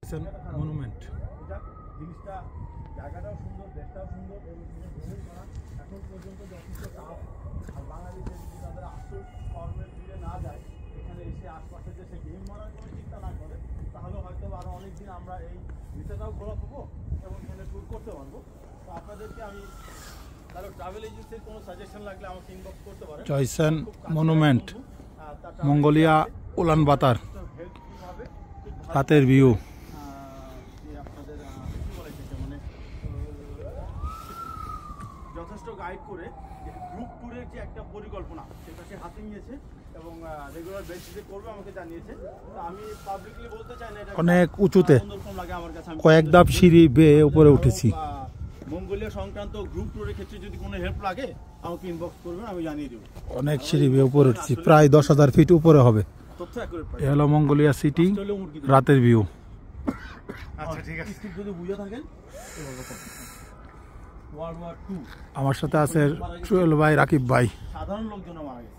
Monument জিনিসটা জায়গাটাও সুন্দর, দেশটাও সুন্দর এবং এখন পর্যন্ত যথেষ্ট টাফ। আর বাঙালিদের যদি তাদের আসল কর্মের ফিরে না যায়, এখানে এসে আশপাশে যে সে গেম মারার কোনো চিন্তা না করে, তাহলে হয়তো আরও অনেকদিন আমরা এই ভিসাটাও ঘোরা পাবো এবং এখানে ট্যুর করতে পারবো। তো আপনাদেরকে আমি কারো ট্রাভেল এজেন্সির কোনো সাজেশন লাগলে আমাকে ইনবক্স করতে পারেন। জয়সেন মনুমেন্ট, মঙ্গোলিয়া, উলানবাতার, রাতের ভিউ। যথেষ্ট গাইড করে গ্রুপ ট্যুরের যে একটা পরিকল্পনা সেটা সে হাতে নিয়েছে এবং রেগুলার বেসিসে করবে আমাকে জানিয়েছে। তো আমি পাবলিকলি বলতে চাই না, এটা অনেক উঁচুতে লাগে আমার কাছে। কয়েক ধাপ সিঁড়ি বেয়ে উপরে উঠেছি। মঙ্গোলিয়া সংক্রান্ত গ্রুপ ট্যুরের ক্ষেত্রে যদি কোনো হেল্প লাগে আমাকে ইনবক্স করবেন, আমি জানিয়ে দেবো। অনেক সিঁড়ি বেয়ে উপরে উঠেছি, প্রায় 10,000 ফিট উপরে হবে। এ হলো মঙ্গোলিয়া সিটি, রাতের ভিউ। আচ্ছা ঠিক আছে, যদি বুঝে থাকেন। আমার সাথে আছে সোহেল ভাই, রাকিব ভাই। সাধারণ লোকজন মারা গেছে।